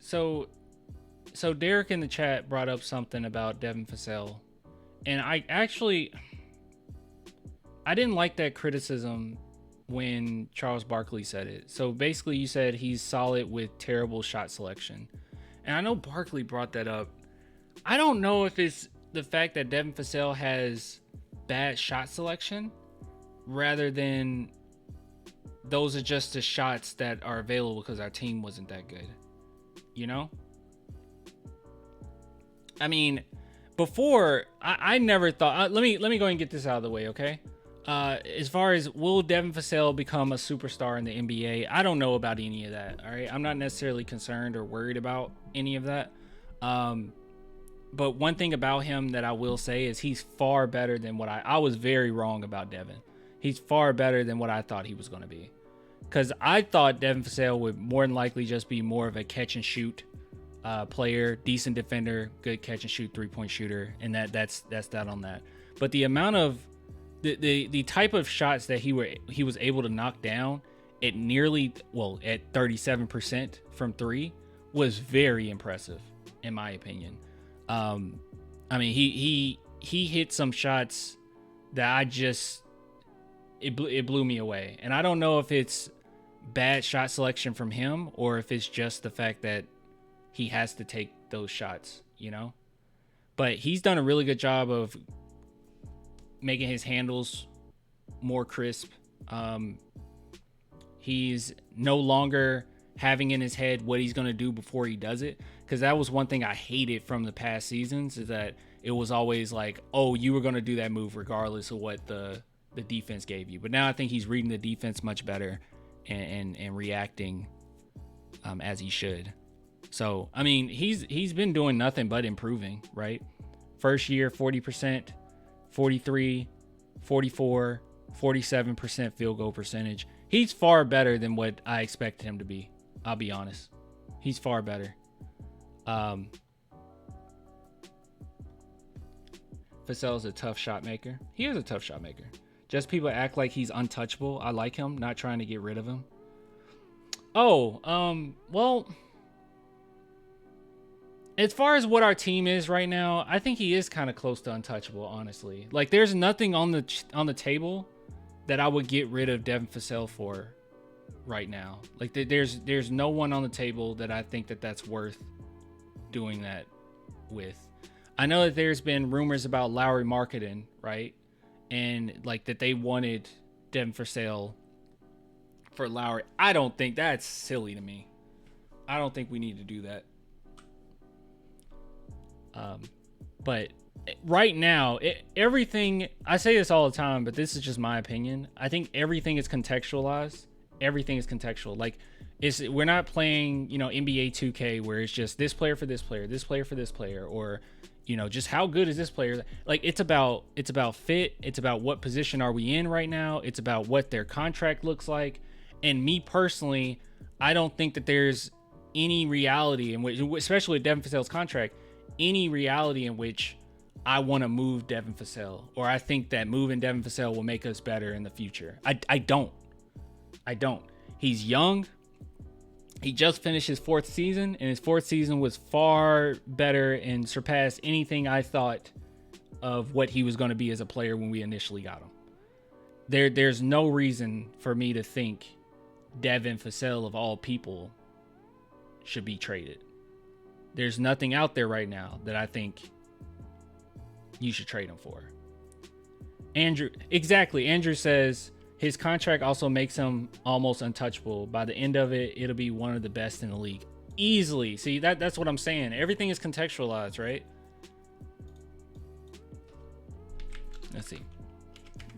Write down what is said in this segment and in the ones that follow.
So Derek in the chat brought up something about Devin Vassell, and I didn't like that criticism when Charles Barkley said it. So basically, you said he's solid with terrible shot selection, and I know Barkley brought that up. I don't know if it's the fact that Devin Vassell has bad shot selection, rather than those are just the shots that are available because our team wasn't that good. You know? I mean, before I never thought. Let me go ahead and get this out of the way, okay? As far as will Devin Vassell become a superstar in the NBA, I don't know about any of that. All right, I'm not necessarily concerned or worried about any of that. But one thing about him that I will say is he's far better than what I was very wrong about Devin. He's far better than what I thought he was going to be. Because I thought Devin Vassell would more than likely just be more of a catch and shoot player, decent defender, good catch and shoot 3-point shooter, and that's that on that. But the amount of the type of shots that he was able to knock down at at 37% from three was very impressive in my opinion. I mean he hit some shots that it blew me away, and I don't know if it's bad shot selection from him or if it's just the fact that he has to take those shots, you know. But he's done a really good job of making his handles more crisp. He's no longer having in his head what he's going to do before he does it, because that was one thing I hated from the past seasons, is that it was always like, oh, you were going to do that move regardless of what the defense gave you. But now I think he's reading the defense much better and reacting as he should. So, I mean, he's been doing nothing but improving, right? First year, 40%, 43, 44, 47% field goal percentage. He's far better than what I expected him to be. I'll be honest. He's far better. Vassell's a tough shot maker. He is a tough shot maker. Just people act like he's untouchable. I like him, not trying to get rid of him. Well, as far as what our team is right now, I think he is kind of close to untouchable, honestly. Like, there's nothing on the table that I would get rid of Devin Vassell for right now. Like, there's no one on the table that I think that's worth doing that with. I know that there's been rumors about Lowry marketing, right? And like that they wanted Devin Vassell for Lowry. I don't think that's silly to me. I don't think we need to do that. But right now, everything, I say this all the time, but this is just my opinion. I think everything is contextualized. Everything is contextual. Like, we're not playing, NBA 2K where it's just this player for this player, this player for this player, or just how good is this player? Like, it's about fit. It's about what position are we in right now. It's about what their contract looks like. And me personally, I don't think that there's any reality in which, especially with Devin Vassell's contract, any reality in which I want to move Devin Vassell, or I think that moving Devin Vassell will make us better in the future. I don't. He's young. He just finished his fourth season, and his fourth season was far better and surpassed anything I thought of what he was going to be as a player when we initially got him. There's no reason for me to think Devin Vassell, of all people, should be traded. There's nothing out there right now that I think you should trade him for. Andrew says his contract also makes him almost untouchable. By the end of it, it'll be one of the best in the league. Easily. See, that's what I'm saying. Everything is contextualized, right? Let's see.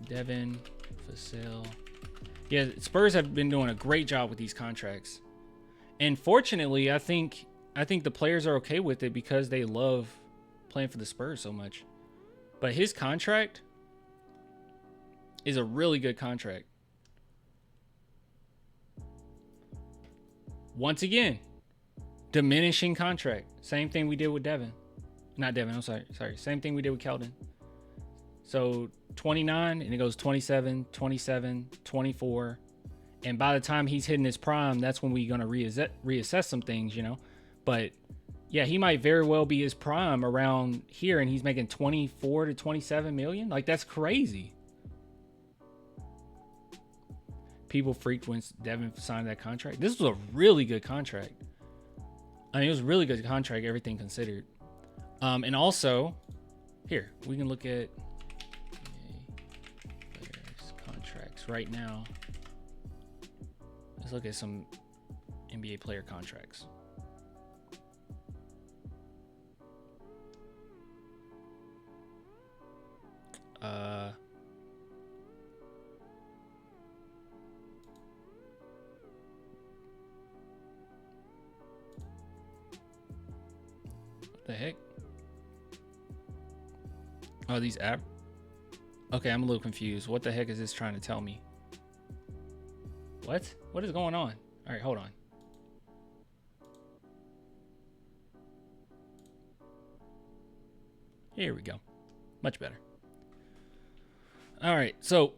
Devin Vassell. Yeah, Spurs have been doing a great job with these contracts. And fortunately, I think the players are okay with it because they love playing for the Spurs so much. But his contract is a really good contract. Once again, diminishing contract. Same thing we did with Devin. Not Devin, I'm sorry. Same thing we did with Keldon. So 29, and it goes 27, 27, 24. And by the time he's hitting his prime, that's when we're going to reassess some things, But yeah, he might very well be his prime around here, and he's making 24 to 27 million. Like, that's crazy. People freaked when Devin signed that contract. This was a really good contract. I mean, it was a really good contract, everything considered. And also, here, we can look at players' contracts right now. Let's look at some NBA player contracts. What the heck? Oh, these app. Okay, I'm a little confused. What the heck is this trying to tell me? What? What is going on? All right, hold on. Here we go. Much better. All right, so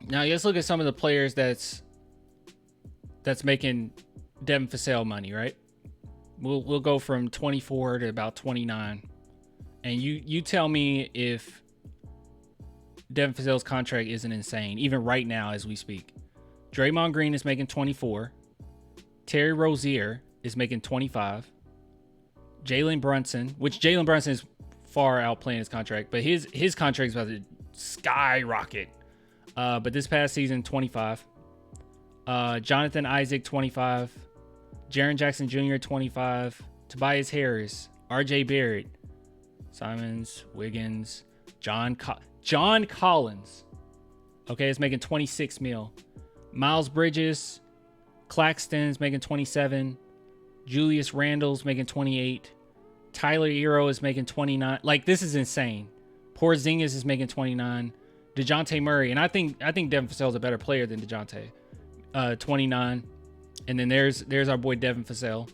now let's look at some of the players that's making Devin Vassell money, right? We'll go from 24 to about 29, and you tell me if Devin Vassell's contract isn't insane, even right now as we speak. Draymond Green is making 24. Terry Rozier is making 25. Jalen Brunson, which Jalen Brunson is far outplaying his contract, but his contract is about to skyrocket. But this past season, 25. Jonathan Isaac, 25. Jaren Jackson Jr., 25. Tobias Harris, RJ Barrett, Simons, Wiggins, John Collins. Okay, is making 26 mil. Miles Bridges, Claxton's making 27. Julius Randle's making 28. Tyler Hero is making 29. Like, this is insane. Porzingis is making 29. DeJounte Murray, and I think Devin Vassell is a better player than DeJounte. 29. And then there's our boy Devin Vassell.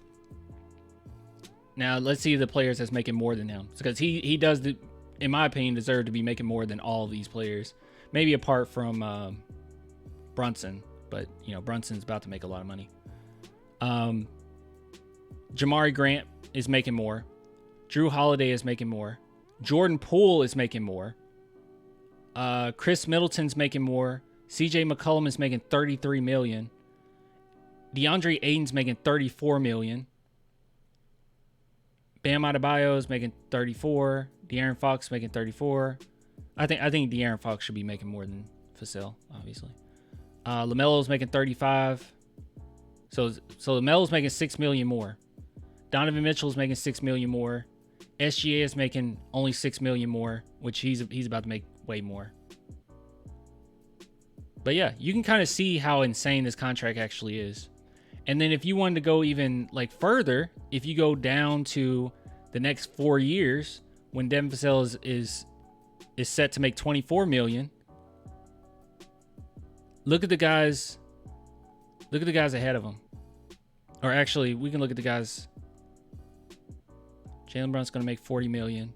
Now let's see the players that's making more than him, because he does, in my opinion, deserve to be making more than all of these players. Maybe apart from Brunson, but you know Brunson's about to make a lot of money. Jamari Grant is making more. Drew Holiday is making more. Jordan Poole is making more. Chris Middleton's making more. CJ McCollum is making 33 million. DeAndre Ayton's making 34 million. Bam Adebayo is making 34. De'Aaron Fox making 34. I think De'Aaron Fox should be making more than Vassell, obviously. LaMelo's making 35. So LaMelo's making 6 million more. Donovan Mitchell's making 6 million more. SGA is making only 6 million more, which he's about to make way more. But yeah, you can kind of see how insane this contract actually is. And then if you wanted to go even like further, if you go down to the next 4 years, when Devin Vassell is set to make 24 million, look at the guys ahead of him. Or actually, we can look at the guys. Jalen Brown's going to make 40 million.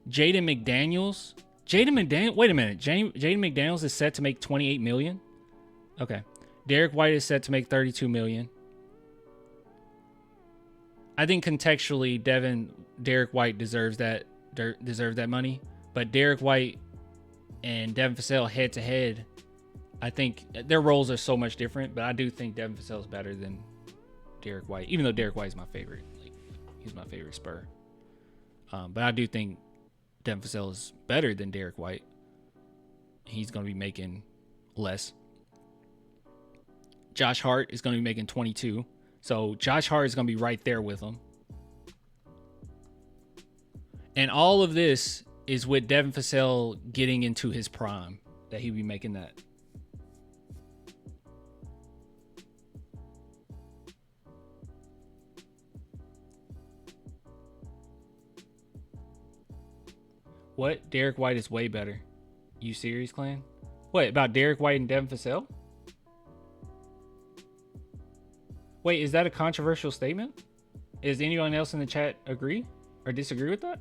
Jaden McDaniels. Wait a minute. Jaden McDaniels is set to make 28 million. Okay. Derek White is set to make 32 million. I think contextually, Derek White deserves that money. But Derek White and Devin Vassell head to head, I think their roles are so much different. But I do think Devin Vassell is better than Derek White, even though Derek White is my favorite. Like, he's my favorite Spur. But I do think Devin Vassell is better than Derek White. He's going to be making less. Josh Hart is going to be making 22. So Josh Hart is going to be right there with him. And all of this is with Devin Vassell getting into his prime, that he'll be making that. What? Derek White is way better. You serious, Clan? Wait, about Derek White and Devin Vassell? Wait, is that a controversial statement? Is anyone else in the chat agree or disagree with that?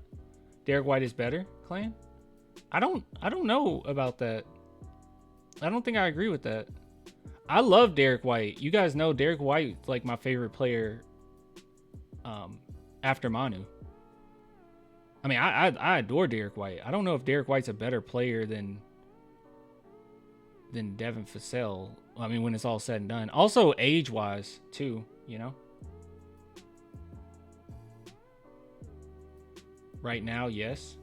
Derek White is better, Clan? I don't know about that. I don't think I agree with that. I love Derek White. You guys know Derek White is like my favorite player after Manu. I mean, I adore Derek White. I don't know if Derek White's a better player than Devin Vassell. I mean, when it's all said and done. Also, age-wise, too, you know? Right now, yes.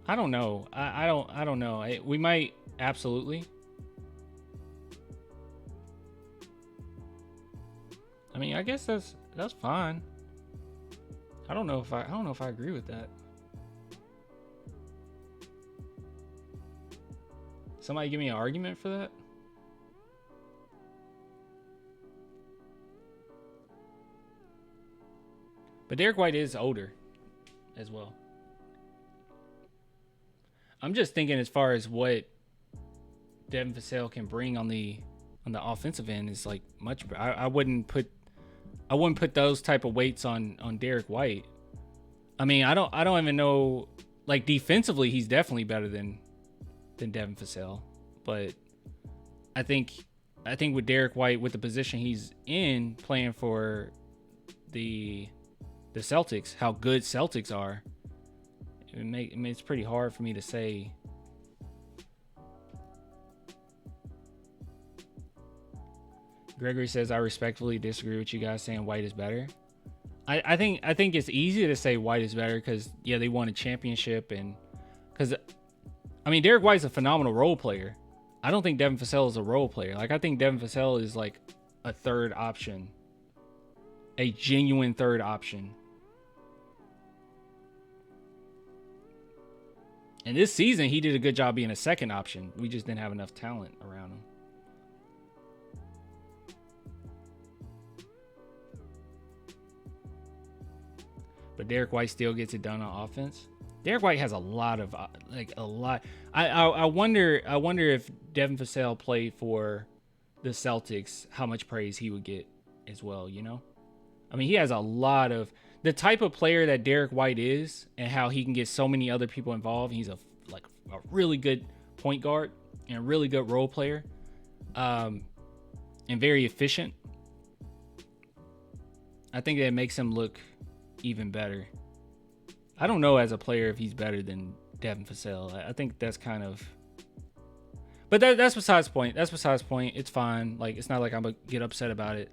I don't know. I don't know. We might absolutely. I mean, I guess that's fine. I don't know if I agree with that. Somebody give me an argument for that? But Derek White is older as well. I'm just thinking as far as what Devin Vassell can bring on the offensive end is like much. I wouldn't put those type of weights on Derek White. I mean, I don't even know. Like defensively, he's definitely better than Devin Vassell. But I think with Derek White, with the position he's in, playing for the Celtics, how good Celtics are, it's pretty hard for me to say. Gregory says, I respectfully disagree with you guys saying White is better. I think it's easy to say White is better because, yeah, they won a championship. And because, I mean, Derek White's a phenomenal role player. I don't think Devin Vassell is a role player. Like, I think Devin Vassell is like a third option, a genuine third option. And this season, he did a good job being a second option. We just didn't have enough talent around him. But Derek White still gets it done on offense. Derek White has a lot. I wonder if Devin Vassell played for the Celtics, how much praise he would get as well, you know? I mean, he has a lot of the type of player that Derek White is and how he can get so many other people involved. He's a really good point guard and a really good role player, and very efficient. I think that makes him look even better. I don't know as a player if he's better than Devin Vassell. I think that's kind of, but that's besides the point. That's besides the point. It's fine. Like, it's not like I'm gonna get upset about it.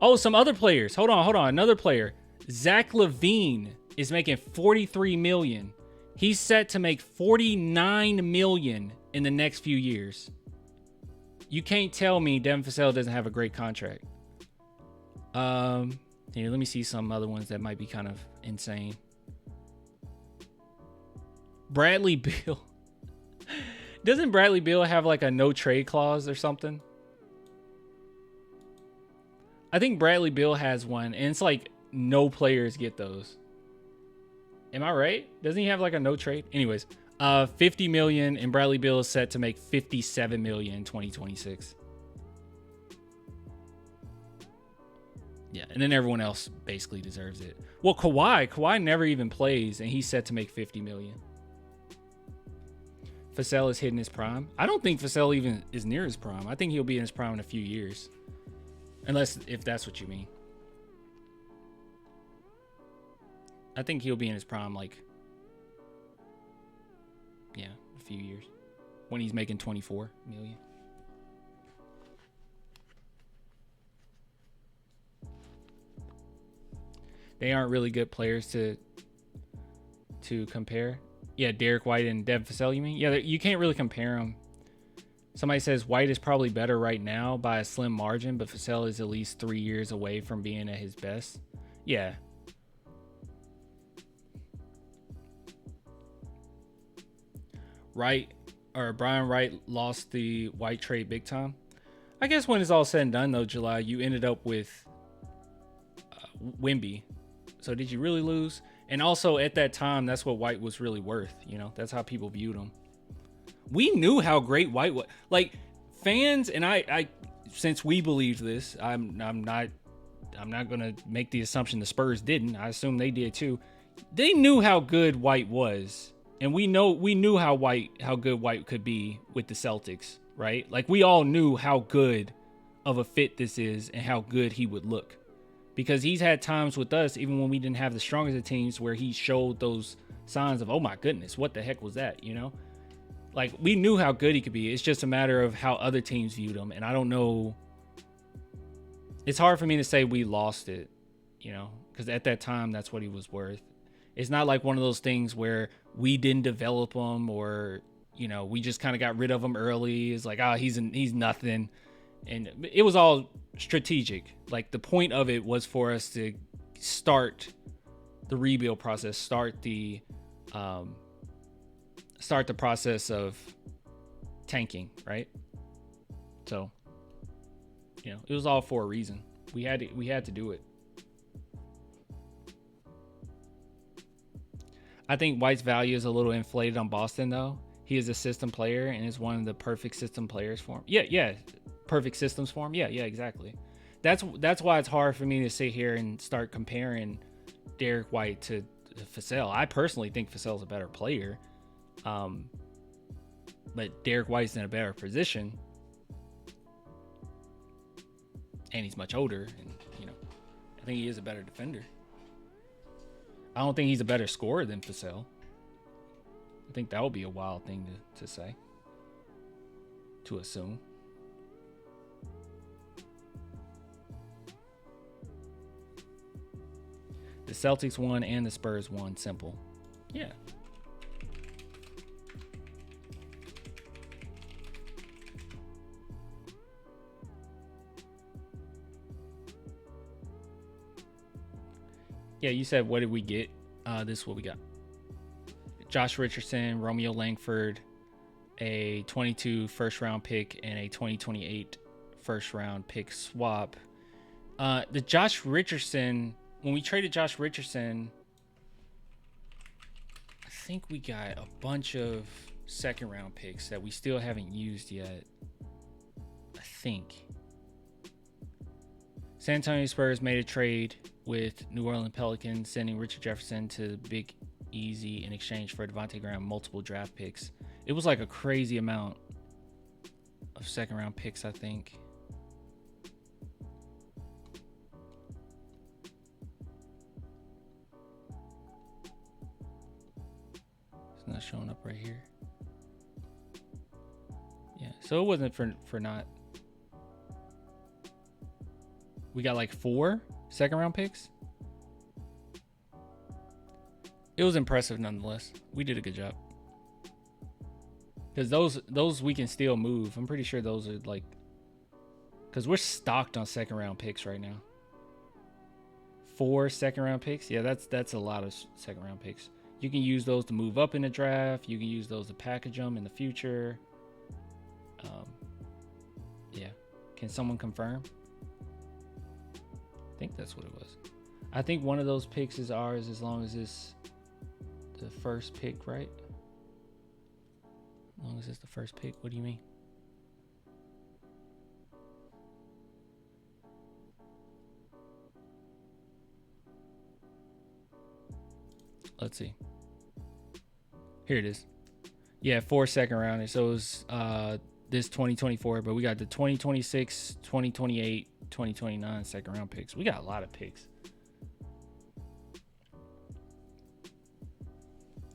Oh, some other players. Hold on. Another player. Zach LaVine is making $43 million. He's set to make $49 million in the next few years. You can't tell me Devin Vassell doesn't have a great contract. Here, let me see some other ones that might be kind of insane. Bradley Beal. Doesn't Bradley Beal have like a no trade clause or something? I think Bradley Beal has one, and it's like no players get those. Am I right? Doesn't he have like a no trade? Anyways, $50 million, and Bradley Beal is set to make $57 million in 2026. Yeah, and then everyone else basically deserves it. Well, Kawhi never even plays, and he's set to make $50 million. Vassell is hitting his prime. I don't think Vassell even is near his prime. I think he'll be in his prime in a few years. Unless, if that's what you mean. I think he'll be in his prime, like, yeah, a few years. When he's making $24 million. They aren't really good players to compare. Yeah, Derek White and Devin Vassell, you mean? Yeah, you can't really compare them. Somebody says White is probably better right now by a slim margin, but Vassell is at least 3 years away from being at his best. Yeah. Brian Wright lost the White trade big time. I guess when it's all said and done, though, July, you ended up with Wemby. So did you really lose? And also at that time, that's what White was really worth. You know, that's how people viewed him. We knew how great White was. Like, fans, and I since we believed this, I'm not gonna make the assumption the Spurs didn't. I assume they did too. They knew how good White was, and we knew how good White could be with the Celtics, right? Like, we all knew how good of a fit this is and how good he would look. because he's had times with us, even when we didn't have the strongest of teams, where he showed those signs of, oh my goodness, what the heck was that? You know, like we knew how good he could be. It's just a matter of how other teams viewed him. And I don't know. It's hard for me to say we lost it, you know, because at that time, that's what he was worth. It's not like one of those things where we didn't develop him, or, you know, we just kind of got rid of him early. It's like, he's nothing. And it was all strategic. Like the point of it was for us to start the rebuild process, start the process of tanking, right? So, you know, it was all for a reason. We had to do it. I think White's value is a little inflated on Boston, though. He is a system player and is one of the perfect system players for him. Yeah, perfect systems for him. Yeah, exactly. That's why it's hard for me to sit here and start comparing Derek White to Vassell. I personally think Vassell's a better player, but Derek White's in a better position, and he's much older. And you know, I think he is a better defender. I don't think he's a better scorer than Fael. I think that would be a wild thing to say, to assume. The Celtics won and the Spurs won. Simple. Yeah. Yeah, you said, what did we get? This is what we got. Josh Richardson, Romeo Langford, a 22 first round pick, and a 2028 first round pick swap. The Josh Richardson, when we traded Josh Richardson, I think we got a bunch of second round picks that we still haven't used yet. I think. San Antonio Spurs made a trade with New Orleans Pelicans, sending Richard Jefferson to Big Easy in exchange for Devontae Graham, multiple draft picks. It was like a crazy amount of second round picks, I think. It's not showing up right here. Yeah, so it wasn't for not. We got like 4 second round picks. It was impressive nonetheless. We did a good job. Because those we can still move. I'm pretty sure those are like, because we're stocked on second round picks right now. 4 second round picks. Yeah, that's a lot of second round picks. You can use those to move up in the draft. You can use those to package them in the future. Yeah. Can someone confirm? I think that's what it was. I think one of those picks is ours as long as it's the first pick, right? As long as it's the first pick. What do you mean? Let's see. Here it is. Yeah, 4 second rounders. So it was this 2024, but we got the 2026, 2028, 2029 second round picks. We got a lot of picks.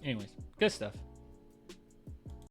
Anyways, good stuff.